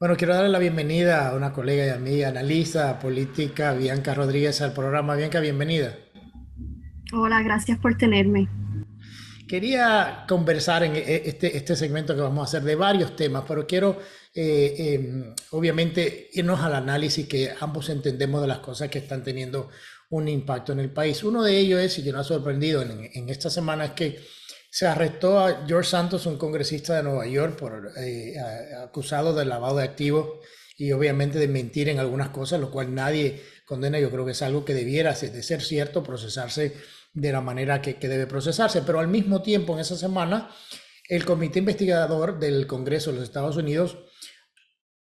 Bueno, quiero darle la bienvenida a una colega y amiga, analista política, Bianca Rodríguez, al programa. Bianca, bienvenida. Hola, gracias por tenerme. Quería conversar en este segmento que vamos a hacer de varios temas, pero quiero obviamente irnos al análisis que ambos entendemos de las cosas que están teniendo un impacto en el país. Uno de ellos es, y que nos ha sorprendido en esta semana, es que se arrestó a George Santos, un congresista de Nueva York, por acusado de lavado de activos y obviamente de mentir en algunas cosas, lo cual nadie condena. Yo creo que es algo que debiera, de ser cierto, procesarse de la manera que debe procesarse. Pero al mismo tiempo, en esa semana, el comité investigador del Congreso de los Estados Unidos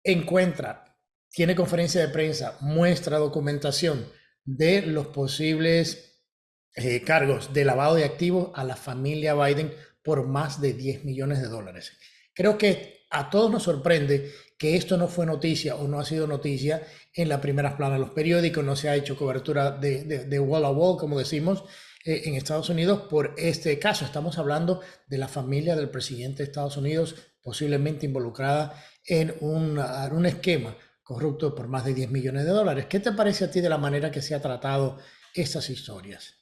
encuentra, tiene conferencia de prensa, muestra documentación de los posibles cargos de lavado de activos a la familia Biden por más de 10 millones de dólares. Creo que a todos nos sorprende que esto no fue noticia o no ha sido noticia en las primeras planas de los periódicos, no se ha hecho cobertura de wall a wall, como decimos, en Estados Unidos por este caso. Estamos hablando de la familia del presidente de Estados Unidos, posiblemente involucrada en un esquema corrupto por más de 10 millones de dólares. ¿Qué te parece a ti de la manera que se ha tratado estas historias?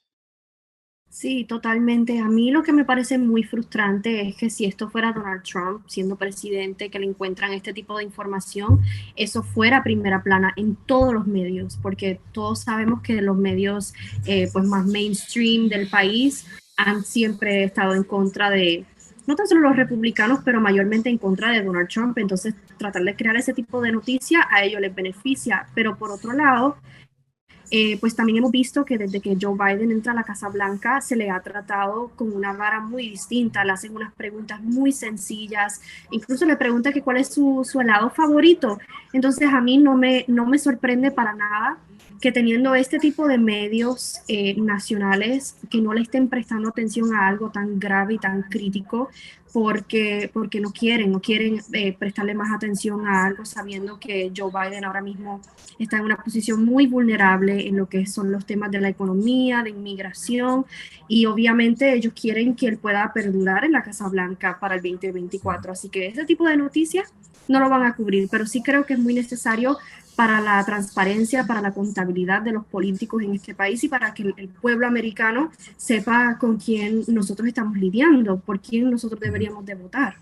Sí, totalmente. A mí lo que me parece muy frustrante es que si esto fuera Donald Trump siendo presidente, que le encuentran este tipo de información, eso fuera primera plana en todos los medios, porque todos sabemos que los medios pues más mainstream del país han siempre estado en contra de, no tan solo los republicanos, pero mayormente en contra de Donald Trump. Entonces, tratar de crear ese tipo de noticia a ellos les beneficia. Pero por otro lado, pues también hemos visto que desde que Joe Biden entra a la Casa Blanca se le ha tratado con una vara muy distinta, le hacen unas preguntas muy sencillas, incluso le pregunta que cuál es su helado favorito. Entonces a mí no me sorprende para nada que teniendo este tipo de medios nacionales que no le estén prestando atención a algo tan grave y tan crítico porque no quieren prestarle más atención a algo sabiendo que Joe Biden ahora mismo está en una posición muy vulnerable en lo que son los temas de la economía, de inmigración, y obviamente ellos quieren que él pueda perdurar en la Casa Blanca para el 2024. Así que ese tipo de noticias no lo van a cubrir, pero sí creo que es muy necesario para la transparencia, para la contabilidad de los políticos en este país y para que el pueblo americano sepa con quién nosotros estamos lidiando, por quién nosotros deberíamos de votar.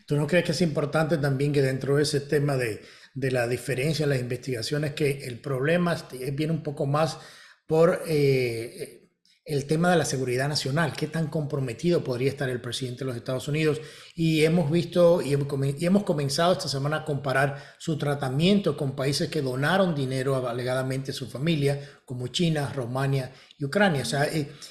¿Tú no crees que es importante también que dentro de ese tema de la diferencia en las investigaciones, que el problema viene un poco más por el tema de la seguridad nacional? ¿Qué tan comprometido podría estar el presidente de los Estados Unidos? Y hemos visto y hemos comenzado esta semana a comparar su tratamiento con países que donaron dinero alegadamente a su familia, como China, Rumania y Ucrania. O sea,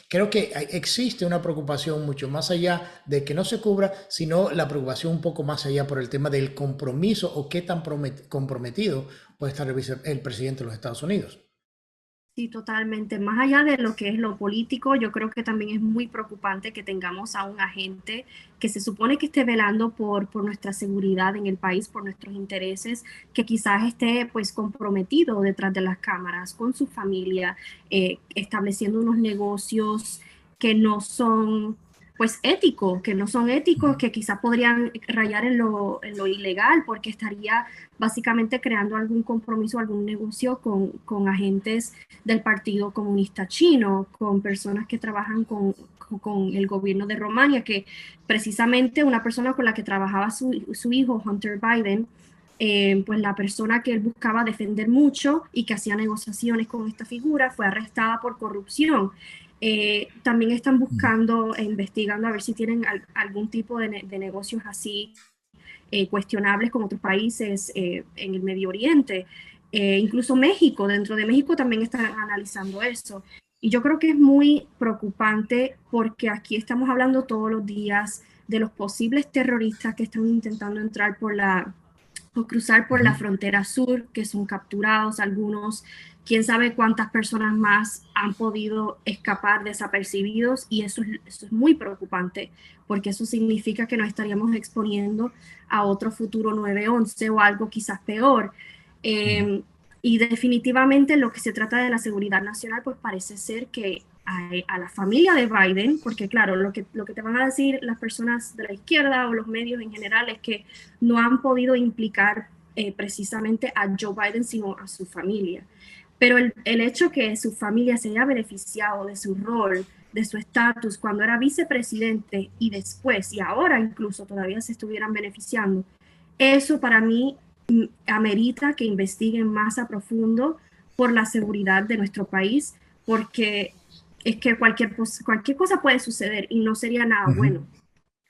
creo que existe una preocupación mucho más allá de que no se cubra, sino la preocupación un poco más allá por el tema del compromiso o qué tan comprometido puede estar el presidente de los Estados Unidos. Sí, totalmente. Más allá de lo que es lo político, yo creo que también es muy preocupante que tengamos a un agente que se supone que esté velando por nuestra seguridad en el país, por nuestros intereses, que quizás esté pues comprometido detrás de las cámaras con su familia, estableciendo unos negocios que no son pues éticos, que quizás podrían rayar en lo ilegal, porque estaría básicamente creando algún compromiso, algún negocio con agentes del Partido Comunista Chino, con personas que trabajan con el gobierno de Rumania, que precisamente una persona con la que trabajaba su hijo, Hunter Biden, pues la persona que él buscaba defender mucho y que hacía negociaciones con esta figura fue arrestada por corrupción. También están buscando e investigando a ver si tienen algún tipo de negocios así cuestionables con otros países en el Medio Oriente. Incluso México, dentro de México también están analizando eso. Y yo creo que es muy preocupante porque aquí estamos hablando todos los días de los posibles terroristas que están intentando entrar o cruzar por la frontera sur, que son capturados algunos. Quién sabe cuántas personas más han podido escapar desapercibidos, y eso es muy preocupante porque eso significa que nos estaríamos exponiendo a otro futuro 9/11 o algo quizás peor. Eh, y definitivamente lo que se trata de la seguridad nacional, pues parece ser que a la familia de Biden, porque claro, lo que te van a decir las personas de la izquierda o los medios en general es que no han podido implicar precisamente a Joe Biden, sino a su familia. Pero el hecho que su familia se haya beneficiado de su rol, de su estatus cuando era vicepresidente y después, y ahora incluso todavía se estuvieran beneficiando, eso para mí amerita que investiguen más a profundo por la seguridad de nuestro país, porque es que cualquier cosa puede suceder y no sería nada Ujú. bueno.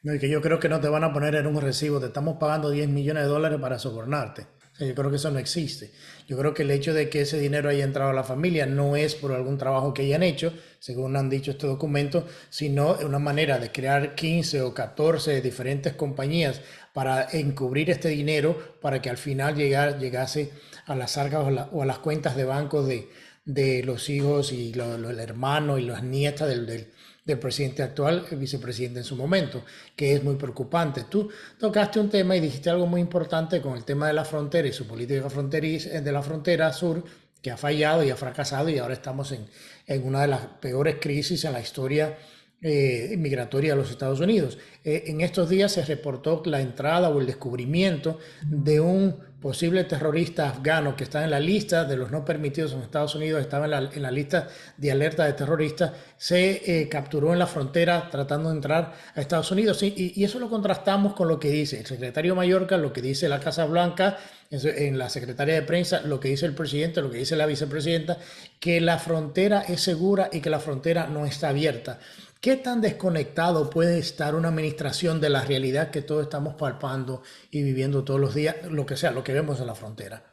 No, y que yo creo que no te van a poner en un recibo, te estamos pagando 10 millones de dólares para sobornarte. O sea, yo creo que eso no existe. Yo creo que el hecho de que ese dinero haya entrado a la familia no es por algún trabajo que hayan hecho, según han dicho este documento, sino una manera de crear 15 o 14 diferentes compañías para encubrir este dinero para que al final llegase a las arcas o a las cuentas de banco de los hijos y el hermano y las nietas del presidente actual, el vicepresidente en su momento, que es muy preocupante. Tú tocaste un tema y dijiste algo muy importante con el tema de la frontera y su política fronteriza, de la frontera sur, que ha fallado y ha fracasado y ahora estamos en una de las peores crisis en la historia migratoria de los Estados Unidos. En estos días se reportó la entrada o el descubrimiento de un posible terrorista afgano que está en la lista de los no permitidos en Estados Unidos, estaba en la lista de alerta de terroristas, se capturó en la frontera tratando de entrar a Estados Unidos. Y eso lo contrastamos con lo que dice el secretario Mayorkas, lo que dice la Casa Blanca, en la secretaria de prensa, lo que dice el presidente, lo que dice la vicepresidenta, que la frontera es segura y que la frontera no está abierta. ¿Qué tan desconectado puede estar una administración de la realidad que todos estamos palpando y viviendo todos los días, lo que sea, lo que vemos en la frontera?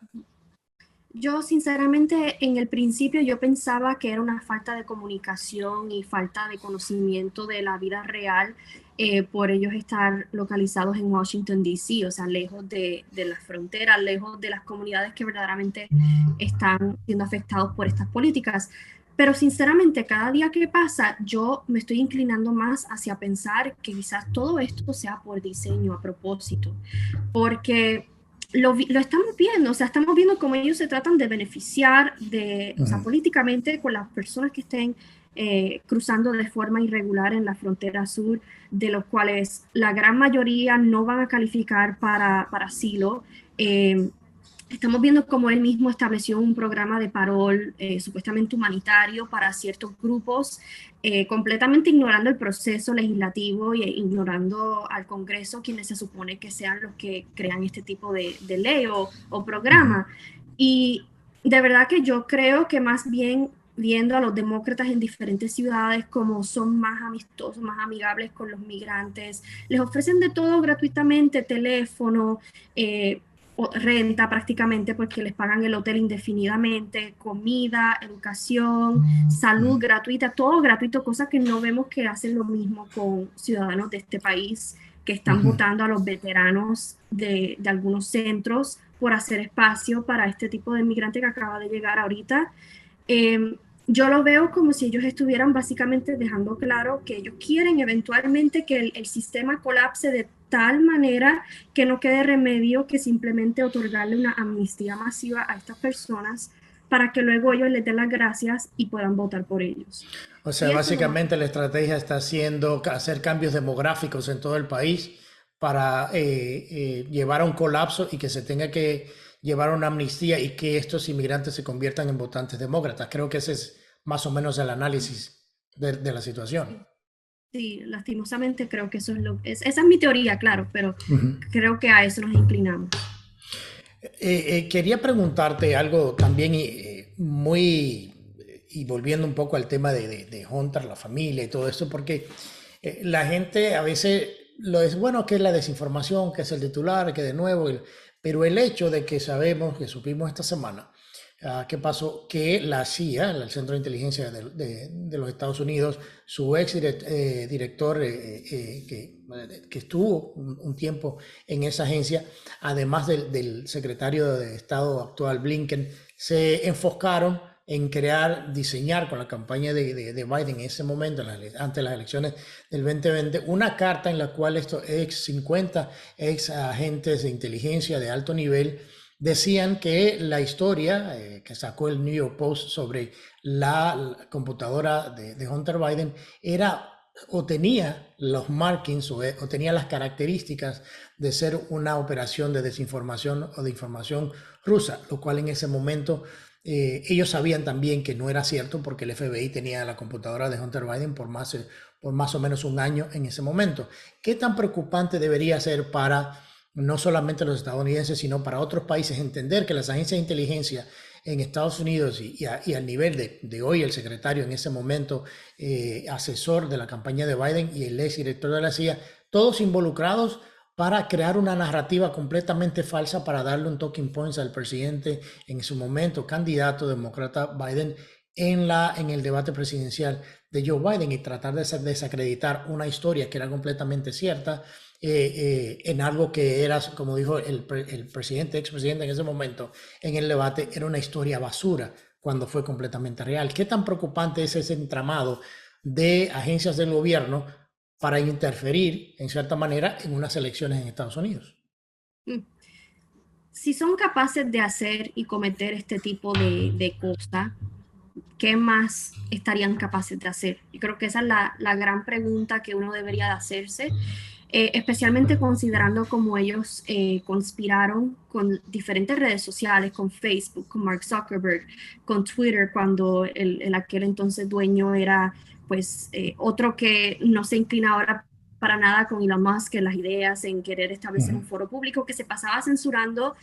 Yo sinceramente en el principio yo pensaba que era una falta de comunicación y falta de conocimiento de la vida real por ellos estar localizados en Washington, D.C., o sea, lejos de las fronteras, lejos de las comunidades que verdaderamente están siendo afectados por estas políticas. Pero sinceramente, cada día que pasa, yo me estoy inclinando más hacia pensar que quizás todo esto sea por diseño, a propósito, porque lo estamos viendo, o sea, estamos viendo cómo ellos se tratan de beneficiar de, o sea, Ujú. políticamente con las personas que estén cruzando de forma irregular en la frontera sur, de los cuales la gran mayoría no van a calificar para asilo. Estamos viendo cómo él mismo estableció un programa de parol supuestamente humanitario para ciertos grupos, completamente ignorando el proceso legislativo e ignorando al Congreso, quienes se supone que sean los que crean este tipo de ley o Ujú. programa. Y de verdad que yo creo que más bien viendo a los demócratas en diferentes ciudades como son más amistosos, más amigables con los migrantes, les ofrecen de todo gratuitamente, teléfono, renta prácticamente porque les pagan el hotel indefinidamente, comida, educación, salud gratuita, todo gratuito, cosa que no vemos que hacen lo mismo con ciudadanos de este país que están Ujú. votando a los veteranos de algunos centros por hacer espacio para este tipo de migrante que acaba de llegar ahorita. Eh, yo lo veo como si ellos estuvieran básicamente dejando claro que ellos quieren eventualmente que el sistema colapse de tal manera que no quede remedio que simplemente otorgarle una amnistía masiva a estas personas para que luego ellos les den las gracias y puedan votar por ellos. O sea, Y eso es lo más... básicamente la estrategia está siendo hacer cambios demográficos en todo el país para llevar a un colapso y que se tenga que llevar a una amnistía y que estos inmigrantes se conviertan en votantes demócratas. Creo que ese es más o menos el análisis de la situación. Sí, lastimosamente creo que eso es esa es mi teoría, claro, pero Ujú. creo que a eso nos inclinamos. Quería preguntarte algo también y volviendo un poco al tema de Hunter, la familia y todo esto, porque la gente a veces lo es, bueno, que es la desinformación, que es el titular, que de nuevo, pero el hecho de que sabemos, que supimos esta semana, ¿qué pasó? Que la CIA, el Centro de Inteligencia de los Estados Unidos, su director que estuvo un tiempo en esa agencia, además del secretario de Estado actual Blinken, se enfocaron en crear, diseñar con la campaña de Biden en ese momento, ante las elecciones del 2020, una carta en la cual estos 50 ex agentes de inteligencia de alto nivel decían que la historia que sacó el New York Post sobre la computadora de Hunter Biden era o tenía los markings o tenía las características de ser una operación de desinformación o de información rusa, lo cual en ese momento ellos sabían también que no era cierto porque el FBI tenía la computadora de Hunter Biden por más o menos un año en ese momento. ¿Qué tan preocupante debería ser para no solamente los estadounidenses, sino para otros países entender que las agencias de inteligencia en Estados Unidos y al nivel de hoy el secretario en ese momento, asesor de la campaña de Biden y el ex director de la CIA, todos involucrados para crear una narrativa completamente falsa para darle un talking points al presidente en su momento, candidato demócrata Biden, en el debate presidencial de Joe Biden y tratar de desacreditar una historia que era completamente cierta en algo que era, como dijo el presidente, expresidente en ese momento, en el debate, era una historia basura cuando fue completamente real. ¿Qué tan preocupante es ese entramado de agencias del gobierno para interferir, en cierta manera, en unas elecciones en Estados Unidos? Si son capaces de hacer y cometer este tipo de cosas, ¿qué más estarían capaces de hacer? Yo creo que esa es la gran pregunta que uno debería de hacerse, especialmente considerando cómo ellos conspiraron con diferentes redes sociales, con Facebook, con Mark Zuckerberg, con Twitter, cuando el aquel entonces dueño era pues otro que no se inclina ahora para nada con Elon Musk en las ideas, en querer establecer un foro público, que se pasaba censurando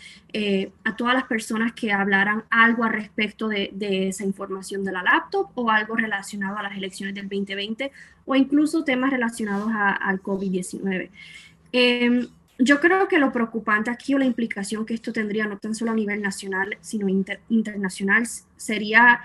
a todas las personas que hablaran algo al respecto de esa información de la laptop o algo relacionado a las elecciones del 2020 o incluso temas relacionados al COVID-19. Yo creo que lo preocupante aquí o la implicación que esto tendría no tan solo a nivel nacional, sino internacional, sería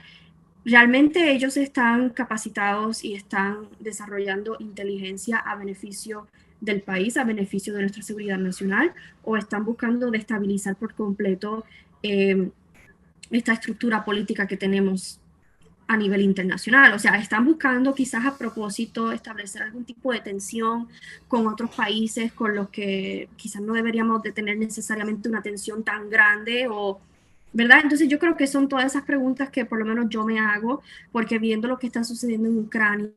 realmente ellos están capacitados y están desarrollando inteligencia a beneficio del país, a beneficio de nuestra seguridad nacional, o están buscando destabilizar por completo esta estructura política que tenemos a nivel internacional. O sea, están buscando quizás a propósito establecer algún tipo de tensión con otros países con los que quizás no deberíamos de tener necesariamente una tensión tan grande o ¿verdad? Entonces yo creo que son todas esas preguntas que por lo menos yo me hago, porque viendo lo que está sucediendo en Ucrania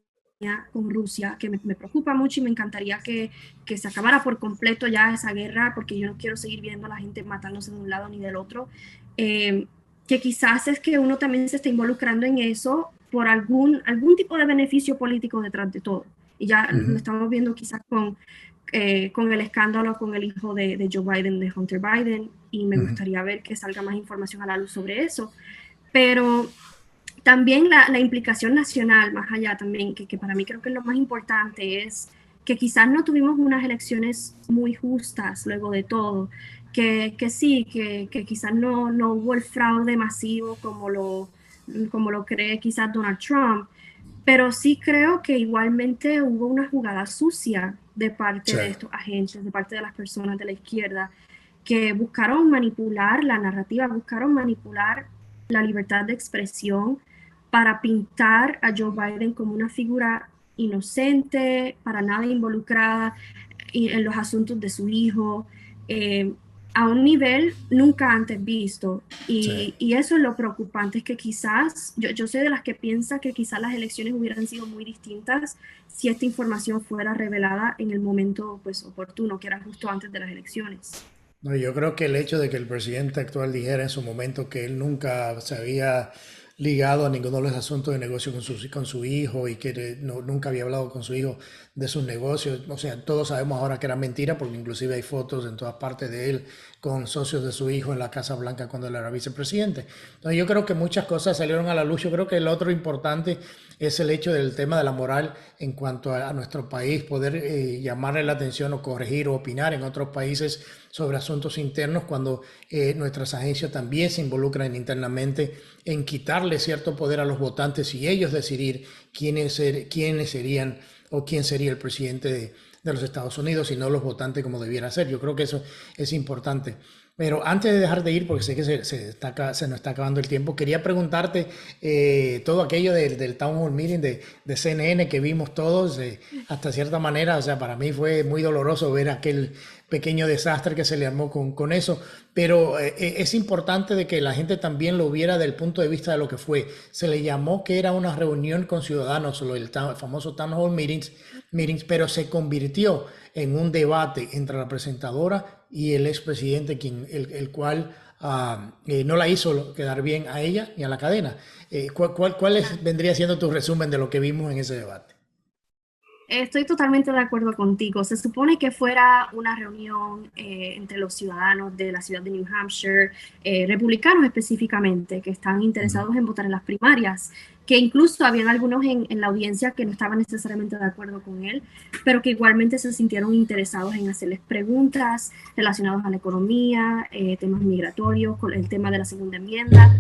con Rusia, que me preocupa mucho y me encantaría que se acabara por completo ya esa guerra, porque yo no quiero seguir viendo a la gente matándose de un lado ni del otro, que quizás es que uno también se está involucrando en eso por algún tipo de beneficio político detrás de todo. Y ya lo estamos viendo quizás con el escándalo con el hijo de Joe Biden, de Hunter Biden, y me gustaría ver que salga más información a la luz sobre eso. Pero también la implicación nacional, más allá también, que para mí creo que es lo más importante, es que quizás no tuvimos unas elecciones muy justas luego de todo, que sí, que quizás no hubo el fraude masivo como lo cree quizás Donald Trump, pero sí creo que igualmente hubo una jugada sucia de parte Sí. de estos agentes, de parte de las personas de la izquierda, que buscaron manipular la narrativa, buscaron manipular la libertad de expresión para pintar a Joe Biden como una figura inocente, para nada involucrada en los asuntos de su hijo. A un nivel nunca antes visto. Sí. Y eso es lo preocupante, es que quizás, yo soy de las que piensa que quizás las elecciones hubieran sido muy distintas si esta información fuera revelada en el momento pues, oportuno, que era justo antes de las elecciones. No, yo creo que el hecho de que el presidente actual dijera en su momento que él nunca se había ligado a ninguno de los asuntos de negocio con su hijo y que nunca había hablado con su hijo de sus negocios, o sea, todos sabemos ahora que era mentira porque inclusive hay fotos en todas partes de él con socios de su hijo en la Casa Blanca cuando él era vicepresidente. Entonces yo creo que muchas cosas salieron a la luz. Yo creo que el otro importante es el hecho del tema de la moral en cuanto a nuestro país, poder llamarle la atención o corregir o opinar en otros países sobre asuntos internos cuando nuestras agencias también se involucran internamente en quitarle cierto poder a los votantes y ellos decidir quiénes serían o quién sería el presidente de los Estados Unidos y no los votantes como debiera ser. Yo creo que eso es importante. Pero antes de dejar de ir, porque sé que se nos está acabando el tiempo, quería preguntarte todo aquello del Town Hall Meeting de CNN que vimos todos, hasta cierta manera, o sea, para mí fue muy doloroso ver pequeño desastre que se le armó con eso, pero es importante de que la gente también lo viera del punto de vista de lo que fue. Se le llamó que era una reunión con ciudadanos, el famoso Town Hall Meetings, pero se convirtió en un debate entre la presentadora y el expresidente, el cual no la hizo quedar bien a ella y a la cadena. Vendría siendo tu resumen de lo que vimos en ese debate? Estoy totalmente de acuerdo contigo. Se supone que fuera una reunión entre los ciudadanos de la ciudad de New Hampshire, republicanos específicamente, que están interesados en votar en las primarias, que incluso habían algunos en la audiencia que no estaban necesariamente de acuerdo con él, pero que igualmente se sintieron interesados en hacerles preguntas relacionadas a la economía, temas migratorios, con el tema de la segunda enmienda.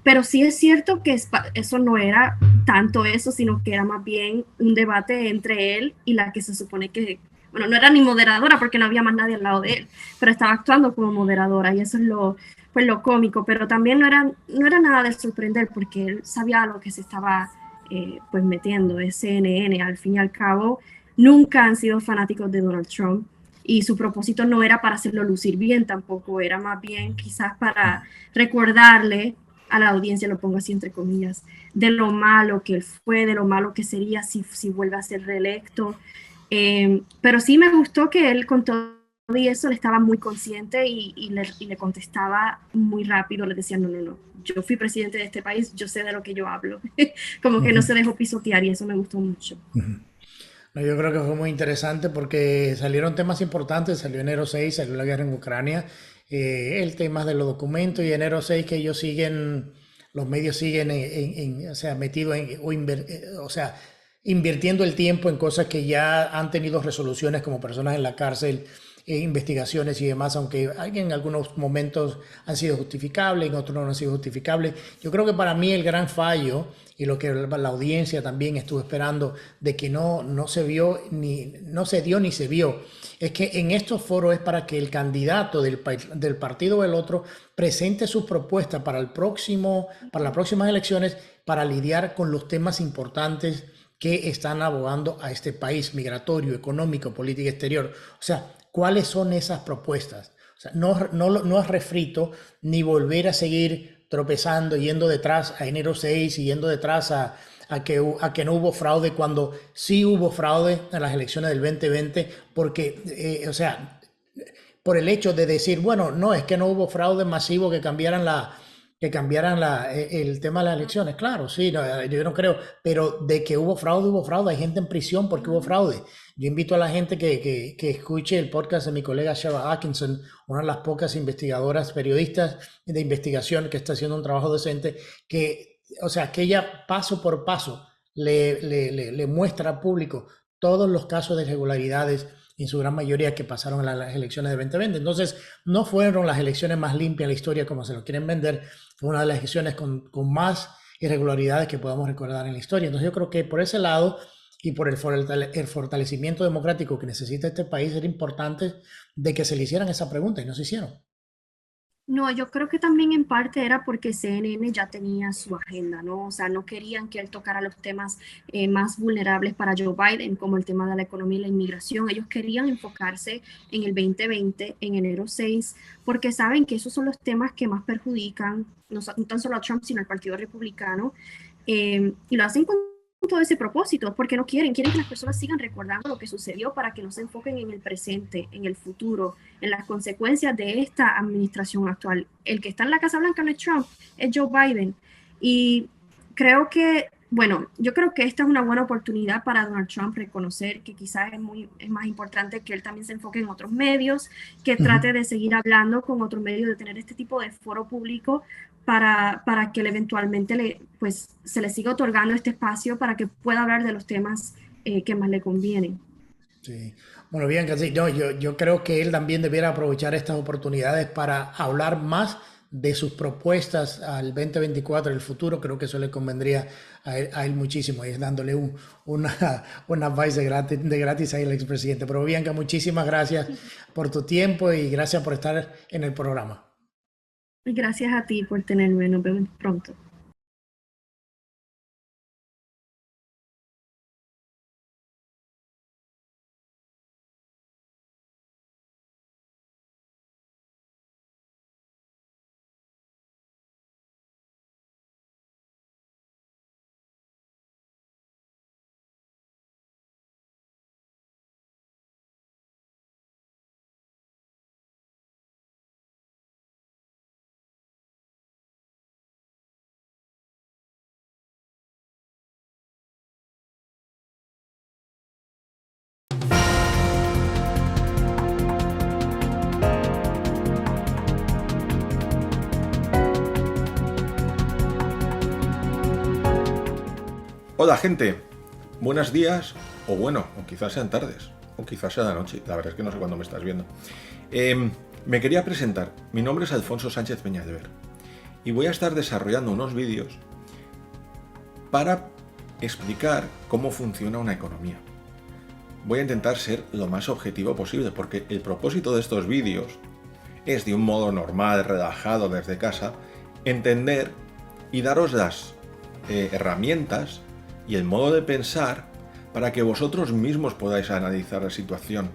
Pero sí es cierto que eso no era tanto eso, sino que era más bien un debate entre él y la que se supone que, bueno, no era ni moderadora porque no había más nadie al lado de él, pero estaba actuando como moderadora y eso es pues lo cómico, pero también no era nada de sorprender porque él sabía a lo que se estaba pues metiendo. Es CNN, al fin y al cabo, nunca han sido fanáticos de Donald Trump y su propósito no era para hacerlo lucir bien tampoco, era más bien quizás para recordarle a la audiencia, lo pongo así entre comillas, de lo malo que él fue, de lo malo que sería si vuelve a ser reelecto. Pero sí me gustó que él con todo y eso le estaba muy consciente y le contestaba muy rápido, le decía, no, no, no, yo fui presidente de este país, yo sé de lo que yo hablo. Como que no se dejó pisotear y eso me gustó mucho. No, yo creo que fue muy interesante porque salieron temas importantes, salió enero 6, salió la guerra en Ucrania, el tema de los documentos y enero 6 que ellos siguen, los medios siguen o sea, metidos o sea, invirtiendo el tiempo en cosas que ya han tenido resoluciones como personas en la cárcel, investigaciones y demás, aunque en algunos momentos han sido justificables, en otros no han sido justificables. Yo creo que para mí el gran fallo y lo que la audiencia también estuvo esperando de que no se vio no se dio ni se vio es que en estos foros es para que el candidato del partido o el otro presente sus propuestas para las próximas elecciones para lidiar con los temas importantes que están abogando a este país, migratorio, económico, política exterior. O sea, ¿cuáles son esas propuestas? O sea, no es refrito ni volver a seguir tropezando, yendo detrás a enero 6 y yendo detrás a que no hubo fraude cuando sí hubo fraude en las elecciones del 2020, porque, o sea, por el hecho de decir, bueno, no, es que no hubo fraude masivo el tema de las elecciones. Claro, sí, no, yo no creo, pero de que hubo fraude, hay gente en prisión porque hubo fraude. Yo invito a la gente que escuche el podcast de mi colega Shara Atkinson, una de las pocas investigadoras, periodistas de investigación que está haciendo un trabajo decente, o sea, que ella paso por paso le muestra al público todos los casos de irregularidades en su gran mayoría que pasaron en las elecciones de 2020. Entonces, no fueron las elecciones más limpias en la historia como se lo quieren vender, fue una de las elecciones con más irregularidades que podamos recordar en la historia. Entonces, yo creo que por ese lado y por el fortalecimiento democrático que necesita este país, era importante de que se le hicieran esa pregunta y no se hicieron. No, yo creo que también en parte era porque CNN ya tenía su agenda, ¿no? O sea, no querían que él tocara los temas más vulnerables para Joe Biden, como el tema de la economía y la inmigración. Ellos querían enfocarse en el 2020, en enero 6, porque saben que esos son los temas que más perjudican no tan solo a Trump, sino al Partido Republicano. Y lo hacen con todo ese propósito, porque no quieren que las personas sigan recordando lo que sucedió para que no se enfoquen en el presente, en el futuro, en las consecuencias de esta administración actual. El que está en la Casa Blanca no es Trump, es Joe Biden. Y creo que, bueno, yo creo que esta es una buena oportunidad para Donald Trump reconocer que quizás es más importante que él también se enfoque en otros medios, que Uh -huh. trate de seguir hablando con otros medios, de tener este tipo de foro público para que él eventualmente pues, se le siga otorgando este espacio para que pueda hablar de los temas que más le convienen. Sí. Bueno, bien, sí, no, yo creo que él también debiera aprovechar estas oportunidades para hablar más de sus propuestas al 2024, el futuro. Creo que eso le convendría a él muchísimo, y es dándole una advice de gratis ahí al expresidente. Pero Bianca, muchísimas gracias por tu tiempo y gracias por estar en el programa. Gracias a ti por tenerme, nos vemos pronto. Hola gente, buenos días, o bueno, o quizás sean tardes, o quizás sea la noche, la verdad es que no sé cuándo me estás viendo. Me quería presentar, mi nombre es Alfonso Sánchez Peñalver y voy a estar desarrollando unos vídeos para explicar cómo funciona una economía. Voy a intentar ser lo más objetivo posible porque el propósito de estos vídeos es, de un modo normal, relajado desde casa, entender y daros las herramientas y el modo de pensar para que vosotros mismos podáis analizar la situación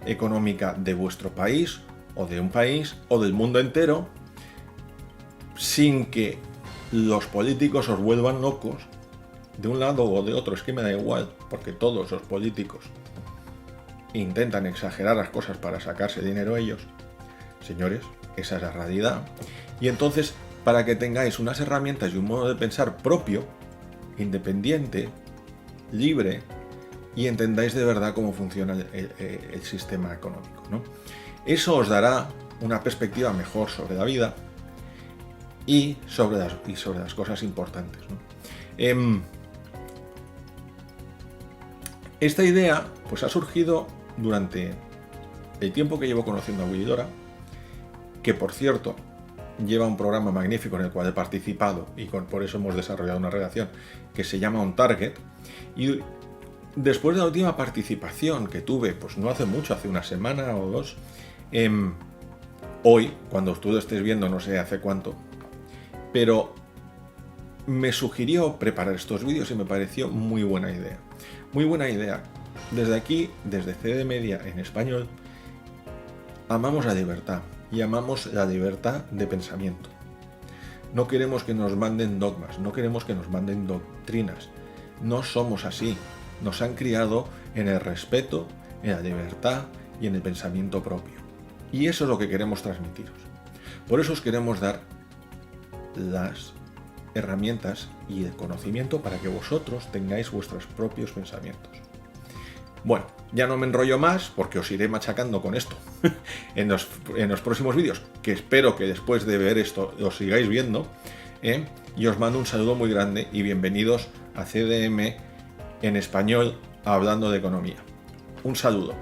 económica de vuestro país o de un país o del mundo entero sin que los políticos os vuelvan locos de un lado o de otro. Es que me da igual, porque todos los políticos intentan exagerar las cosas para sacarse dinero ellos. Señores, esa es la realidad. Y entonces, para que tengáis unas herramientas y un modo de pensar propio, independiente, libre, y entendáis de verdad cómo funciona el sistema económico, ¿no? Eso os dará una perspectiva mejor sobre la vida y sobre las cosas importantes, ¿no? Esta idea pues ha surgido durante el tiempo que llevo conociendo a Willy Dora, que por cierto lleva un programa magnífico en el cual he participado y por eso hemos desarrollado una relación que se llama On Target. Y después de la última participación que tuve, pues no hace mucho, hace una semana o dos, hoy, cuando tú lo estés viendo, no sé hace cuánto, pero me sugirió preparar estos vídeos y me pareció muy buena idea. Muy buena idea. Desde aquí, desde CD Media en español, amamos la libertad y amamos la libertad de pensamiento. No queremos que nos manden dogmas, no queremos que nos manden doctrinas. No somos así. Nos han criado en el respeto, en la libertad y en el pensamiento propio. Y eso es lo que queremos transmitiros. Por eso os queremos dar las herramientas y el conocimiento para que vosotros tengáis vuestros propios pensamientos. Bueno, ya no me enrollo más porque os iré machacando con esto en los próximos vídeos, que espero que después de ver esto os sigáis viendo, y os mando un saludo muy grande y bienvenidos a CDM en español hablando de economía. Un saludo.